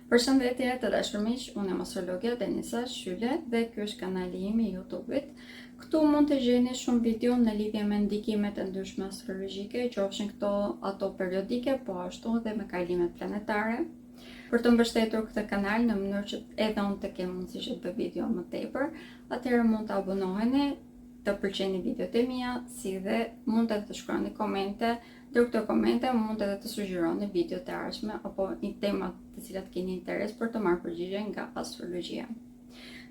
Përshëndetje të dashur miq, unë jam astrologja Denisa Shyle dhe ky është kanali im i YouTube-it. Këtu mund të gjeni shumë video në lidhje me ndikimet e ndryshme astrologjike, qofshin këto ato periodike, po ashtu edhe me kalimet planetare. Për të mbështetur këtë kanal në mënyrë që edhe unë të kem mundësi që të bëj video më tepër, atëherë mund të abonoheni, të pëlqeni videot e mia, si dhe mund të shkruani komente. Ndër këto komente mund edhe të sugjeroni video të ardhshme apo një tema të cilat keni interes për të marrë përgjigje nga astrologjia.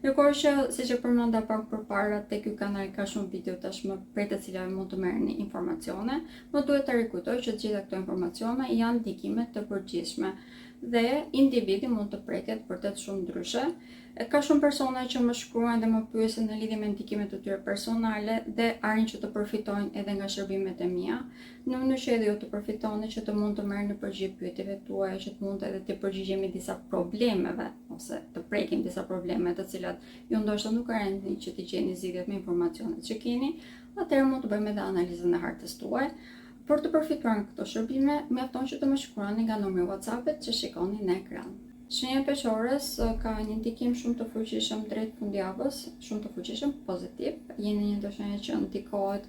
Ndërkohë që, siç e përmenda pak përpara, te ky kanal ka shumë video tashmë prej të cilave mund të merrni informacione, më duhet të rikujtoj që të gjitha këto informacione janë ndikime të përgjithshme dhe individi mund të preket vërtet shumë ndryshe. Ka shumë persona që më shkruajnë dhe më pyesin në lidhje me ndikimet e tyre personale dhe arrin që të përfitojnë edhe nga shërbimet e mia, në mënyrë që edhe ju të përfitoni, që të mund të merrni përgjigje pyetjeve tuaja, që të mund edhe të përgjigjemi disa problemeve ose të prekim disa probleme të cilat ju ndoshta nuk arrini që të gjeni zgjidhjet me informacionet që keni, atëherë mund të bëjmë edhe analizën e hartës tuaj. Për të përfituar nga këto shërbime, mjafton që të më shkruani nga numri WhatsApp-it që shikoni në ekran. Shenja e peshores ka një ndikim shumë të fuqishëm drejt fundjavës, shumë të fuqishëm, pozitiv. Jeni një ndoshenjë që ndikohet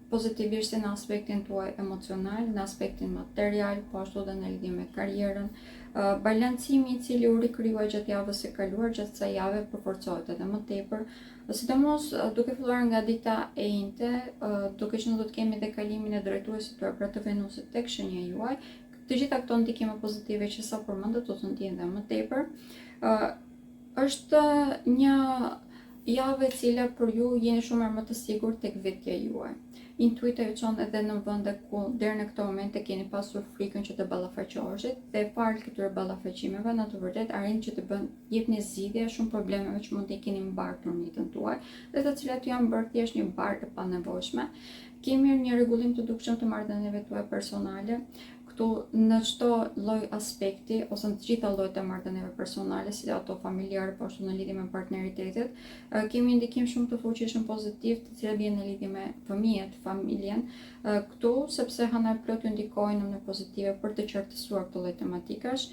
pozitivisht në aspektin tuaj emocional, në aspektin material, po ashtu edhe në lidhje me karrierën. Balancimi i cili u rikryua gjatë javës së kaluar, gjatë kësaj jave përforcohet edhe më tepër, sidomos duke filluar nga dita e njëjte, duke që ne do të kemi dhe kalimin e drejtuesit tuaj pra të Venusit tek shenja juaj. Të gjitha këto ndikime pozitive që sa përmendët do të ndjehen dhe më tepër. Është një javë e cila për ju jeni shumë më të sigurt tek vetja juaj. Intuita ju çon edhe në vende ku deri në këtë moment e keni pasur frikën që të ballafaqoheshit dhe parë këtyre ballafaqimeve në të vërtetë arrin që të jepni zgjidhje shumë problemeve që mund të keni mbartur në jetën tuaj dhe të cilat janë bërë thjesht një barkë e panevojshme. Kemi një rregullim të dukshëm të marrëdhënieve tuaja personale. Në çdo lloj aspekti ose në të gjitha llojet e marrëdhënieve personale, si ato familjare, po ashtu në lidhje me partneritetet, kemi ndikim shumë të fuqishëm pozitiv, të cilat vjen në lidhje me fëmijët, familjen. Këtu sepse hëna plot ju ndikojnë në mënyrë pozitive për të qartësuar këtë lloj tematikash.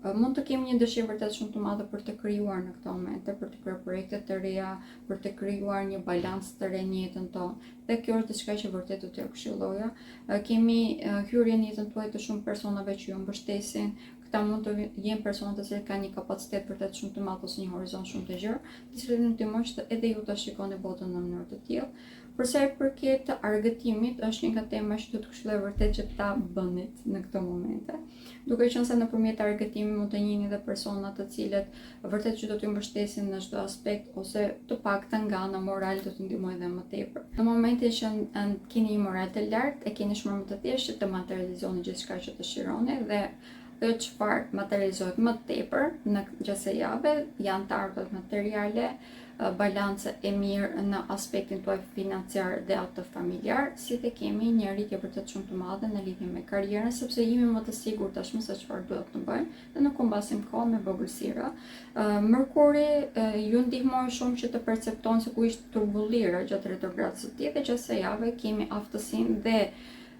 Mund të kemi një dëshirë vërtet shumë të madhe për të krijuar në këto momente, për të krijuar projekte të reja, për të krijuar një balans të re në jetën tonë. Dhe kjo është diçka që vërtet do t'ju këshilloja. Kemi hyrje në jetën tuaj të shumë personave që ju mbështesin. Këta mund të jenë persona të cilët kanë një kapacitet vërtet shumë të madh ose një horizont shumë të gjerë, të cilët ju ndihmojnë që edhe ju ta shikoni botën në mënyrë të tillë. Për sa i përket argëtimit, është një nga temat që do të këshilloj vërtet që ta bënit në këto momente. Duke qenë se nëpërmjet argëtimit mund të njihni edhe persona të cilët vërtet që do t'ju mbështesin në çdo aspekt ose të paktën nga ana morale do t'ju ndihmojnë edhe më tepër. Në momentin që keni një moral të lartë, e keni shumë më të thjeshtë që të materializoni gjithçka që dëshironi dhe çfarë materializohet më tepër në gjatë javës janë të ardhurat materiale, balance e mirë në aspektin tuaj financiar dhe atë familjar, si dhe kemi një rritje vërtet shumë të madhe në lidhje me karrierën, sepse jemi më të sigurt tashmë se çfarë duhet të bëjmë dhe nuk humbasim kohë me vogëlsira. Mërkuri ju ndihmon shumë që të perceptoni se ku ishte turbullira gjatë retrogradës së tij dhe gjatë kësaj jave kemi aftësinë dhe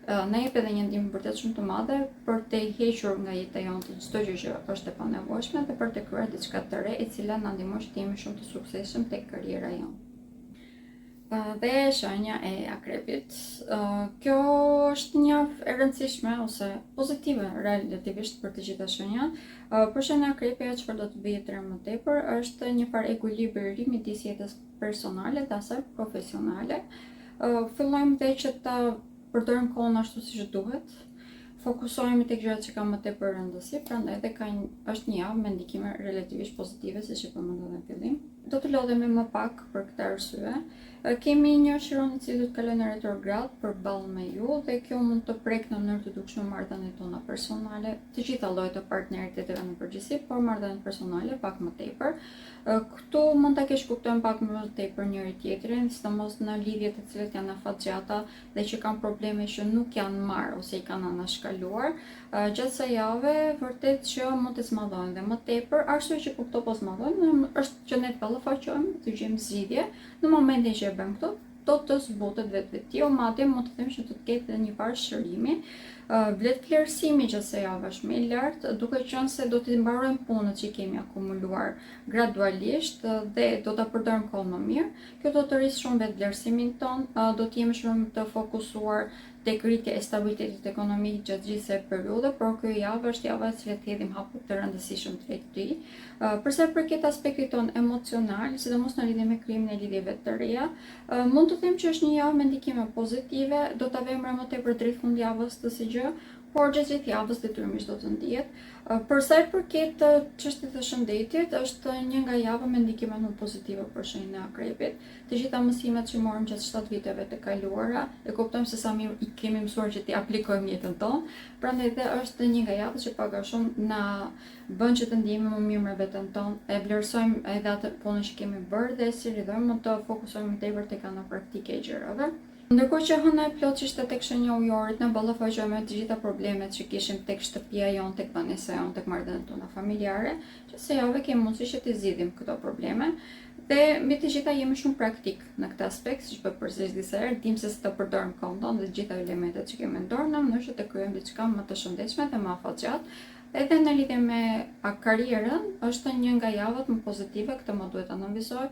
na jep edhe një ndihmë vërtet shumë të madhe për të hequr nga jeta jonë të çdo gjë që është e panevojshme dhe për të krijuar diçka të re e cila na ndihmon që të jemi shumë të suksesshëm tek karriera jonë. Dhe shenja e akrepit. Kjo është një javë e rëndësishme ose pozitive relativisht për të gjitha shenjat. Për shenja e akrepit çfarë do të bëjë të më tepër është një farë ekuilibri midis jetës personale dhe asaj profesionale. Fillojmë dhe që ta përdorim kohën ashtu siç duhet. Fokusohemi tek gjërat që kanë më tepër rëndësi, prandaj edhe është një javë me ndikime relativisht pozitive, siç e përmendëm në fillim. Do të lodhemi më pak për këtë arsye. Kemi një qiron i cili do të kalojë në retrograd përballë me ju dhe kjo mund të prekë në mënyrë të dukshme marrëdhëniet tona personale, të gjitha llojet e partneriteteve në përgjithësi, por marrëdhëniet personale pak më tepër. Këtu mund ta kesh kuptojmë pak më tepër njëri tjetrin, sidomos në lidhje të cilat janë afatgjata dhe që kanë probleme që nuk janë marrë ose i kanë anashkaluar. Gjatë kësaj jave vërtet që mund të zmadhojnë dhe më tepër, arsye që po këto po zmadhojnë është që ne të ballafaqohemi, të gjejmë zgjidhje. Në momentin që e bëjmë këto, do të zbutet vetveti, madje mund të them që do të ketë një farë shërimi. Vlet vlerësimi gjatë javës më i lartë, duke qenë se do të mbarojmë punët që kemi akumuluar gradualisht dhe do ta përdorim kohën më mirë. Kjo do të rrisë shumë vetë vlerësimin ton, do të jemi shumë të fokusuar tek rritja e stabilitetit ekonomik gjatë gjithë kësaj periudhe, por kjo javë është java e cila hedhim hapur të rëndësishëm drejt tij. Për sa i përket aspektit ton emocional, sidomos në lidhje me krijimin e lidhjeve të reja, mund të them që është një javë me ndikime pozitive, do ta vëmë më tepër drejt fundjavës të së gjë, por gjatë gjithë javës detyrimisht do të ndihet. Për sa i përket çështjes së shëndetit, është një nga java me ndikime më pozitive për shenjën e akrepit. Të gjitha mësimet që morëm gjatë 7 viteve të kaluara, e kuptojmë se sa mirë kemi mësuar që t'i aplikojmë jetën tonë. Prandaj dhe është një nga javët që pak a shumë na bën që të ndihemi më mirë me veten tonë, e vlerësojmë edhe atë punën që kemi bërë dhe si rridhojmë të fokusohemi më tepër tek ana praktike e gjërave. Ndërkohë që hëna e plotësisht tek shenja ujorit, në ballafaqojmë të gjitha problemet që kishim tek shtëpia jon, tek banesa jon, tek marrëdhëniet tona familjare, që se javë kemi mundësi që të zgjidhim këto probleme. Dhe mbi të gjitha jemi shumë praktik në këtë aspekt, siç po përsëris disa herë, dim se si të përdorim kohën tonë dhe të gjitha elementet që kemi në dorë në mënyrë që të krijojmë diçka më të shëndetshme dhe më afatgjatë. Edhe në lidhje me karrierën, është një nga javat më pozitive, këtë më duhet ta analizoj,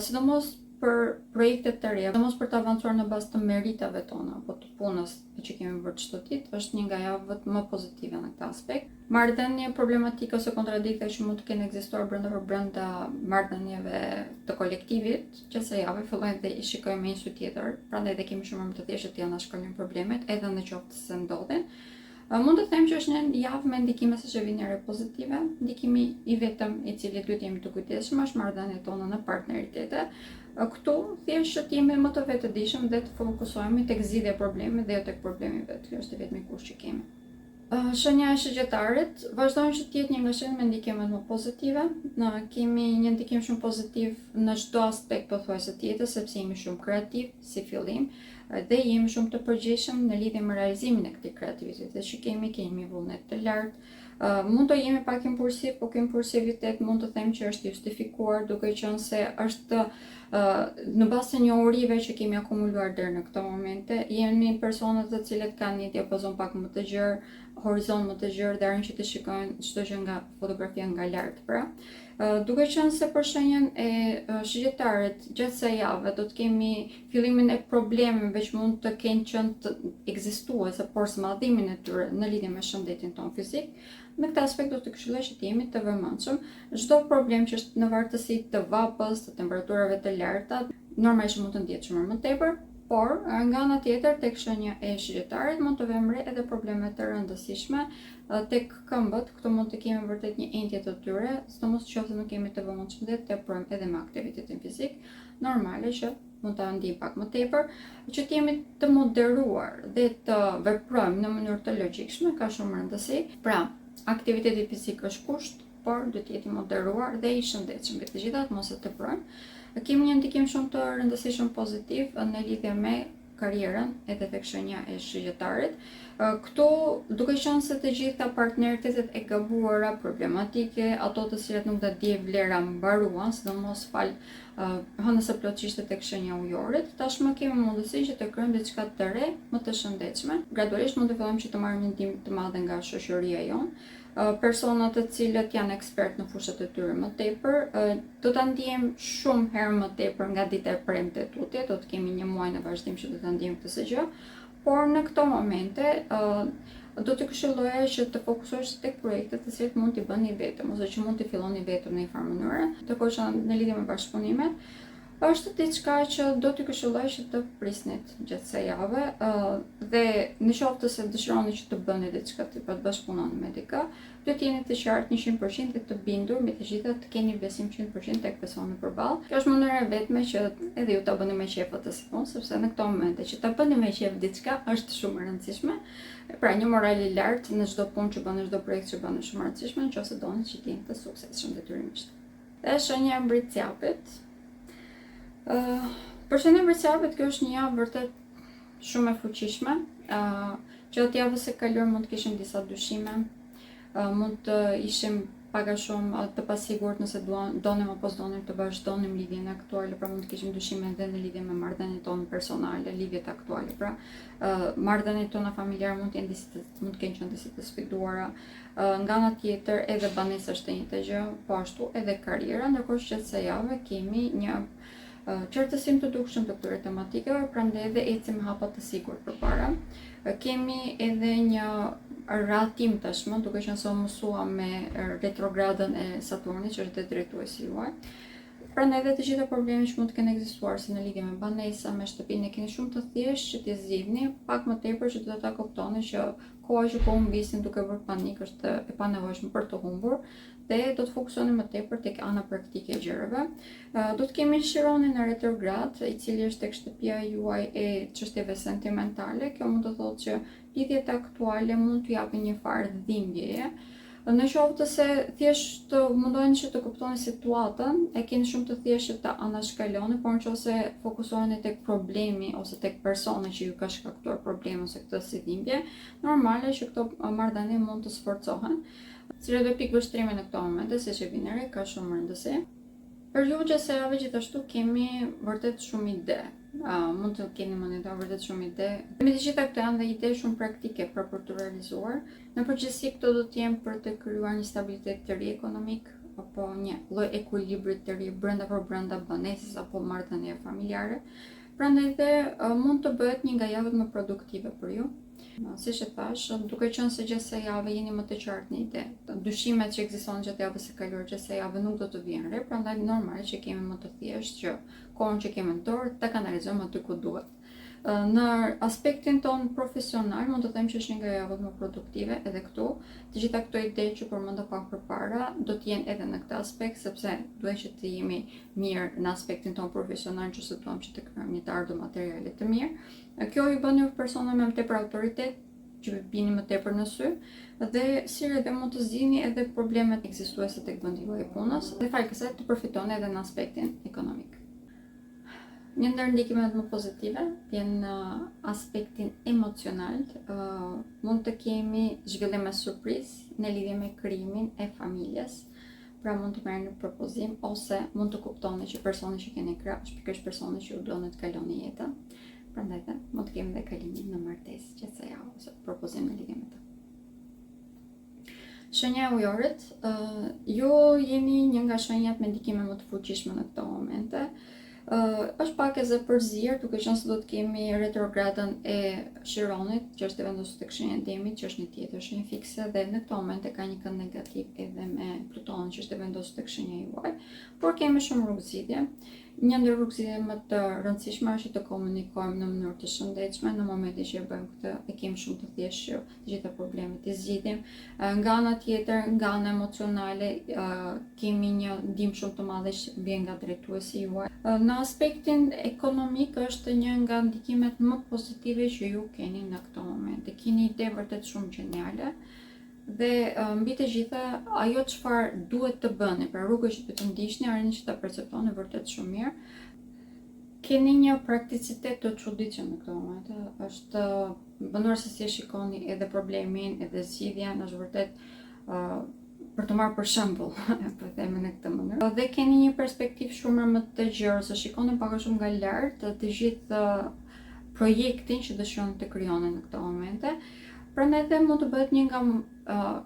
sidomos për projektet të reja, sidomos për të avancuar në bazë të meritave tona apo të punës që kemi bërë çdo ditë, është një nga javët më pozitive në këtë aspekt. Marrëdhënie problematike ose kontradikte që mund të kenë ekzistuar brenda marrëdhënieve të kolektivit, që se javë fillojnë dhe i shikojmë me një sy tjetër, prandaj dhe kemi shumë më të thjeshtë të anashkalojmë problemet edhe në qoftë se ndodhin. Mund të them që është një javë me ndikime së çevinëre pozitive. Ndikimi i vetëm i cili duhet jemi të kujdesshëm është marrëdhëniet tona në partneritete. Këtu thjesht të jemi më të vetëdijshëm dhe të fokusohemi tek zgjidhja e problemit dhe jo tek problemi vetë. Kjo është vetëm kusht që kemi. Shenja e shëgjetarit vazhdojnë që të jetë një nga shenjat me ndikime më pozitive. Kemi një ndikim shumë pozitiv në çdo aspekt pothuajse të jetës, sepse jemi shumë kreativ si fillim dhe jemi shumë të përgjegjshëm në lidhje me realizimin e këtij kreativiteti që kemi vullnet të lartë. Mund të jemi pak impulsiv, por ky impulsivitet mund të them që është justifikuar, duke qenë se është në bazë të njohurive që kemi akumuluar deri në këto momente. Jemi persona të cilët kanë një diapazon pak më të gjerë, horizont më të gjerë dhe arrin që të shikojnë çdo gjë nga fotografia nga lart, pra. Duke qenë se për shenjën e shëgjetarit gjatë kësaj jave do të kemi fillimin e problemeve që mund të kenë qenë të ekzistuese, por smadhimin e tyre në lidhje me shëndetin ton fizik. Në këtë aspekt do të këshilloj që të jemi të vëmendshëm. Çdo problem që është në vartësi të vapës, të temperaturave të larta, normalisht mund të ndihet shumë më tepër, por nga ana tjetër tek shenja e shëgjetarit mund të vëmë re edhe probleme të rëndësishme tek këmbët. Këto mund të kemi vërtet një entje të tyre, sidomos nëse nuk kemi të vëmendshëm dhe të projmë edhe me aktivitetin fizik, normale që mund ta ndijmë pak më tepër, që të jemi të moderuar dhe të veprojmë në mënyrë të logjikshme ka shumë rëndësi. Pra, aktiviteti fizik është kusht, por duhet të jetë i moderuar dhe i shëndetshëm. Me të gjitha mos e teprojmë. Kemi një ndikim shumë të rëndësishëm pozitiv në lidhje me karrierën edhe tek shenja e shëgjetarit. Këtu duke qenë se të gjitha partneritetet e gabuara, problematike, ato të cilat nuk do të diej vlera mbaruan, sidomos fal hënës së plotësisht tek shenja ujorit, tashmë kemi mundësinë që të krijojmë diçka të re, më të shëndetshme. Gradualisht mund të fillojmë që të marrim një ndihmë të madhe nga shoqëria jonë. Persona të cilët janë ekspert në fushat e tyre më tepër, do ta ndiejmë shumë herë më tepër nga dita e premte e tutje, do të kemi një muaj në vazhdim që do ta ndiejmë këtë gjë, por në këto momente do të këshilloja që të fokusohesh tek projektet të cilat mund t'i bëni vetëm ose që mund t'i filloni vetëm në një farë mënyre, ndërkohë që në lidhje me bashkëpunimet është diçka që do t'ju këshilloj që të prisnit gjatë kësaj jave dhe në qoftë se dëshironi që të bëni diçka të bashkëpunoni me dikë, duhet të jeni të qartë 100% dhe të bindur me të gjitha, të keni besim 100% tek personi përballë. Kjo është mënyra e vetme që edhe ju ta bëni me qejf atë sekond, sepse në këto momente që ta bëni me qejf diçka është shumë e rëndësishme. Pra një moral i lartë në çdo punë që bën, në çdo projekt që bën është shumë e rëndësishme nëse doni që të jeni të suksesshëm detyrimisht. Dhe shenja e mbritësjapit. Për shenjën e mbritësjapit, kjo është një javë vërtet shumë e fuqishme. Gjatë javës së kaluar mund të kishim disa dyshime, mund të ishim pak a shumë të pasigurt nëse donim apo s'donim të vazhdonim lidhjen aktuale, pra mund të kishim dyshime edhe në lidhje me marrëdhëniet tona personale, lidhjet aktuale, pra marrëdhëniet tona familjare mund të kenë qenë disi të sfiduara. Nga ana tjetër edhe banesa është e njëjta gjë, po ashtu edhe karriera, ndërkohë që kësaj jave kemi një qartësim të dukshëm të këtyre tematikave, prandaj edhe ecim me hapa të sigurt përpara. Kemi edhe një ratim tashmë, duke qenë se u mësuam me retrogradën e Saturnit, që është drejtuesi juaj. Prandaj edhe të gjitha problemet që mund të kenë ekzistuar si në lidhje me banesa, me shtëpinë, keni shumë të thjeshtë që t'i zgjidhni, pak më tepër që do ta kuptoni që koha që po humbisin duke bërë panik është e panevojshme për të humbur dhe do të fokusoni më tepër tek ana praktike e gjërave. Do të kemi Chironin në retrograd, i cili është tek shtëpia juaj e çështjeve sentimentale. Kjo mund të thotë që lidhjet aktuale mund t'ju japin një farë dhimbjeje. Në qoftë se thjesht mundojnë që të kuptoni situatën, e keni shumë të thjeshtë të anashkaloni, por nëse fokusoheni tek problemi ose tek personi që ju ka shkaktuar problem ose këtë si dhimbje, normale që këto marrëdhënie mund të sforcohen. Cilat do pikë vështrime në këto momente, siç e vini re, ka shumë rëndësi. Për gjuhën që se jave gjithashtu kemi vërtet shumë ide. Mund të keni mendoj vërtet shumë ide. Me të gjitha këto janë dhe ide shumë praktike për të realizuar. Në përgjithësi këto do të jenë për të krijuar një stabilitet të ri ekonomik apo një lloj ekuilibri të ri brenda banesës apo marrëdhënie familjare. Prandaj dhe mund të bëhet një nga javët më produktive për ju. Siç e thash, duke qenë se gjatë kësaj jave jeni më të qartë në ide, dyshimet që ekzistojnë gjatë javës së kaluar gjatë kësaj jave nuk do të vijnë re, prandaj normal që kemi më të thjeshtë që kohën që kemi në dorë ta kanalizojmë aty ku duhet. Në aspektin ton profesional mund të them që është një nga javët më produktive edhe këtu. Të gjitha këto ide që përmenda pak përpara do të jenë edhe në këtë aspekt, sepse duhet që të jemi mirë në aspektin ton profesional, që se duam që të krijojmë një të ardhmë materiale të mirë. Kjo ju bën ju persona me më tepër autoritet, që bini më tepër në sy, dhe sirë dhe mund të zgjidhni edhe problemet ekzistuese tek vendi juaj i punës, dhe fal kësaj të përfitoni edhe në aspektin ekonomik. Një ndër ndikimet më pozitive vjen në aspektin emocional. Mund të kemi zhvillime surprizë në lidhje me krijimin e familjes. Pra mund të merrni propozim ose mund të kuptoni që personi që keni krah është pikërisht personi që ju doni të kaloni jetën. Prandaj mund të kemi dhe kalimin në martesë gjatë kësaj jave ose propozim në lidhje me të. Shenja e ujorit, ju jeni një nga shenjat me ndikime më të fuqishme në këto momente. Është pak e zëpërzir, duke qenë se do të kemi retrogradën e Chironit, që është e vendosur tek shenja e Demit, që është një tjetër shenjë fikse, dhe në këto momente ka një kënd negativ edhe me Plutonin, që është e vendosur tek shenja juaj, por kemi shumë rrugëzidhje. Një ndër rrugëzidhjet më të rëndësishme është të komunikojmë në mënyrë të shëndetshme. Në momentin që e bëjmë këtë, e kemi shumë të thjeshtë që të gjitha problemet i zgjidhim. Nga ana tjetër, nga ana emocionale, kemi një ndihmë shumë të madhe që vjen nga drejtuesi juaj. Në aspektin ekonomik është një nga ndikimet më pozitive që ju keni në këto momente. Keni ide vërtet shumë geniale. Dhe mbi të gjitha, ajo çfarë duhet të bëni, pra rrugës që të ndiqni, arrini që ta perceptoni vërtet shumë mirë. Keni një prakticitet të çuditshëm në këtë moment. Është bëndar se si e shikoni edhe problemin, edhe zgjidhjen, është vërtet për të marrë për shembull, po themi në këtë mënyrë. Dhe keni një perspektivë shumë më të gjerë, se shikoni pak a shumë nga lart të gjithë projektin që dëshironi të krijoni në këto momente. Prandaj dhe mund të bëhet një nga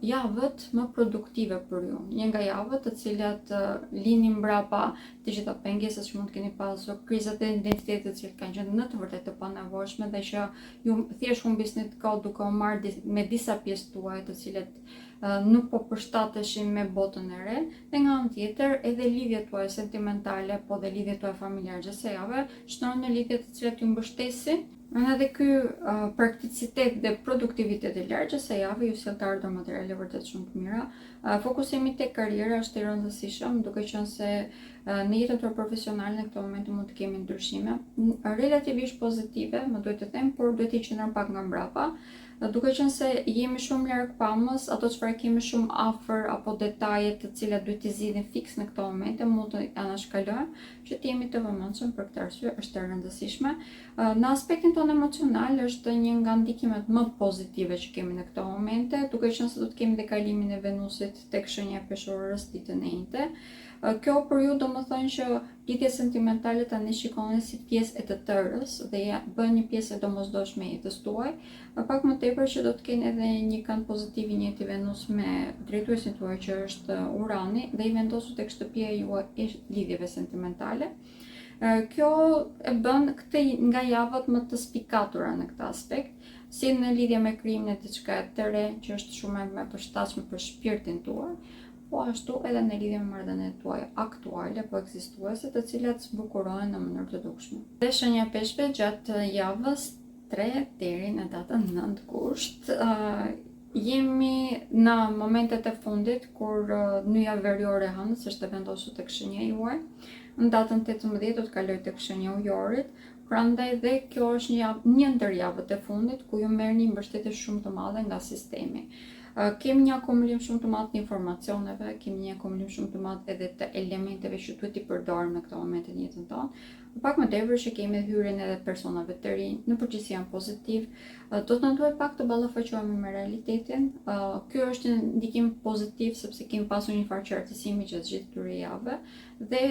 javët më produktive për ju. Një nga javët të cilat linin mbrapa të gjitha pengesat që mund të keni pasur, krizat e identitetit që kanë qenë në të vërtetë të panevojshme dhe që ju thjesht humbisni kohë duke u marrë me disa pjesë tuaja të cilat nuk po përshtateshin me botën e re, dhe nga anë tjetër edhe lidhjet tuaja sentimentale, po dhe lidhjet tuaja familjare gjatë kësaj jave shndrohen në lidhje të cilat ju mbështesin. Edhe ky prakticitet dhe produktivitet e lartë se javë ju sjell të ardhur materiale vërtet shumë të mira. Fokusimi tek karriera është i rëndësishëm, duke qenë se në jetën tonë profesionale në këtë moment mund të kemi ndryshime relativisht pozitive, më duhet të them, por duhet të qëndrojmë pak nga mbrapa. Duke qenë se jemi shumë larg pamës, ato çfarë kemi shumë afër apo detajet të cilat duhet t'i zgjidhim fiks në këto momente mund të anashkalojmë, që të jemi të vëmendshëm për këtë arsye është e rëndësishme. Në aspektin tonë emocional është një nga ndikimet më pozitive që kemi në këto momente, duke qenë se do të kemi dhe kalimin e Venusit tek shenja peshorës ditën e njëjtë. Kjo për ju do më thënë që lidhje sentimentale tani shikoni si pjesë e të tërës dhe bën një pjesë e domosdoshme e jetës tuaj, pak më tepër që do të keni edhe një kënd pozitiv i njëjti Venus me drejtuesin tuaj që është Urani dhe i vendosur tek shtëpia juaj e lidhjeve sentimentale. Kjo e bën këtë nga javët më të spikatura në këtë aspekt, si në lidhje me krijimin e diçka të re që është shumë më e përshtatshme për shpirtin tuaj, po ashtu edhe në lidhje me marrëdhëniet tuaja aktuale po ekzistuese, të cilat zbukurohen në mënyrë të dukshme. Dhe shenja peshqve gjatë javës 3 deri në datën 9 gusht, jemi në momentet e fundit kur nyja veriore hënës është e vendosur tek shenja juaj. Në datën 18 do të kaloj tek shenja ujorit, prandaj dhe kjo është një ndër javët e fundit ku ju merrni mbështetje shumë të madhe nga sistemi. Kemi një akumulim shumë të madh të informacioneve, kemi një akumulim shumë të madh edhe të elementeve që duhet i përdorim në këtë moment në jetën tonë. Pak më tepër që kemi hyrjen edhe personave të rinj, në përgjithësi janë pozitiv, do të na duhet pak të ballafaqohemi me realitetin. Ky është një ndikim pozitiv sepse kemi pasur një farë qartësimi gjatë gjithë këtyre javëve dhe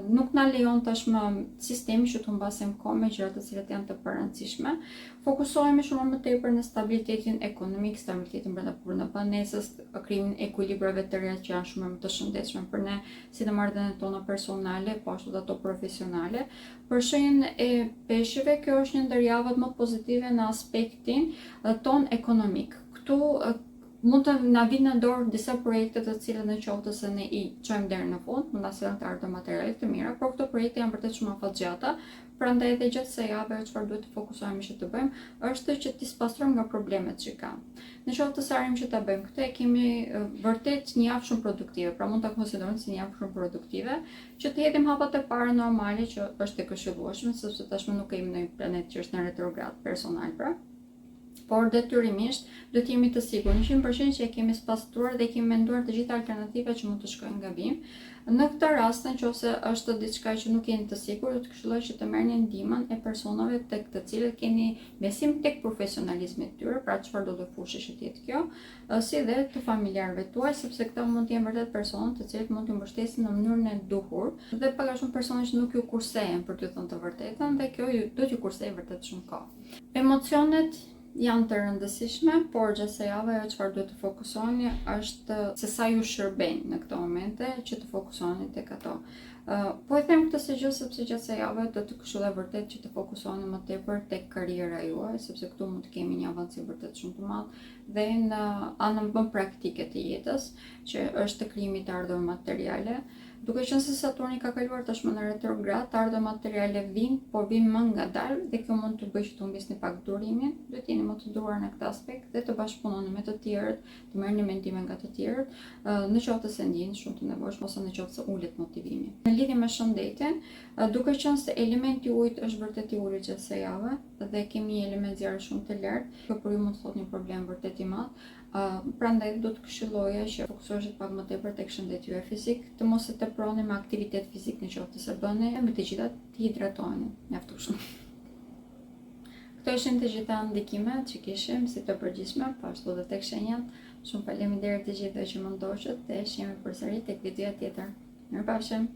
nuk na lejon tashmë sistemi që të humbasim kohë me gjëra të cilat janë të parëndësishme. Fokusohemi shumë më tepër në stabilitetin ekonomik, stabilitetin brenda banesës, krijimin e ekuilibrave të reja që janë shumë më të shëndetshme për ne, si në marrëdhëniet tona personale, po ashtu ato profesionale. Për shenjën e peshqve, kjo është një ndër javët më pozitive në aspektin ton ekonomik. Këtu mund të na vinë në dorë disa projekte të cilat në qoftë se ne i çojmë deri në fund, mund ta sillen të ardhur materiale të mira, por këto projekte janë vërtet shumë afatgjata. Prandaj edhe gjatë kësaj jave çfarë duhet të fokusohemi që të bëjmë është që të spastrojmë nga problemet që kanë. Në qoftë se arrim që ta bëjmë këtë, kemi vërtet një javë shumë produktive, pra mund ta konsiderojmë si një javë shumë produktive, që të hedhim hapat e para normale që është e këshillueshme, sepse tashmë nuk kemi ndonjë planet që është në retrograd personal pra. Por detyrimisht do të jemi të sigurt 100% që e kemi spastruar dhe kemi menduar të gjitha alternativat që mund të shkojnë në gabim. Në këtë rast, nëse është diçka që nuk jeni të sigurt, do të këshilloj që të merrni ndihmën e personave tek të cilët keni besim tek profesionalizmi i tyre, pra çfarë do të fushësh që të jetë kjo, si dhe të familjarëve tuaj, sepse këta mund të jenë vërtet persona të cilët mund t'ju mbështesin në mënyrën e duhur dhe pak a shumë persona që nuk ju kursejnë për t'ju thënë të vërtetën dhe kjo do t'ju kursejë vërtet shumë kohë. Emocionet janë të rëndësishme, por gjatë javës ajo çfarë duhet të fokusoni është se sa ju shërbejnë në këto momente që të fokusoni tek ato. Po e them këtë gjë sepse gjatë javës do të këshilloj vërtet që të fokusoni më tepër tek karriera juaj, sepse këtu mund të kemi një avancim vërtet shumë të madh dhe në anën më praktike të jetës, që është krijimi i ardhurave materiale. Duke qenë se Saturni ka kaluar tashmë në retrograd, të ardhurë materiale vinë, por vinë më ngadalë dhe kjo mund të bëjë që të humbisni pak durimin, duhet jeni më të duruar në këtë aspekt dhe të bashkëpunoni me të tjerët, të merrni mendime nga të tjerët, në qoftë se ndjeni shumë të nevojshëm ose në qoftë se ulet motivimi. Në lidhje me shëndetin, duke qenë se elementi ujit është vërtet i ulur gjatë kësaj jave dhe kemi një element zjarri shumë të lartë, kjo për ju mund të thotë një problem vërtet i madh. Prandaj do të këshilloja që fokusoheshet pak më tepër tek shëndeti juaj fizik, të mos e teproni me aktivitet fizik në qoftë se bëni, me të gjitha të hidratoheni mjaftueshëm. Këto ishin të gjitha ndikimet që kishim si të përgjithshme, po ashtu edhe tek shenjat. Shumë faleminderit të gjithëve që më ndoqët dhe shihemi përsëri tek videoja tjetër. Mirupafshim.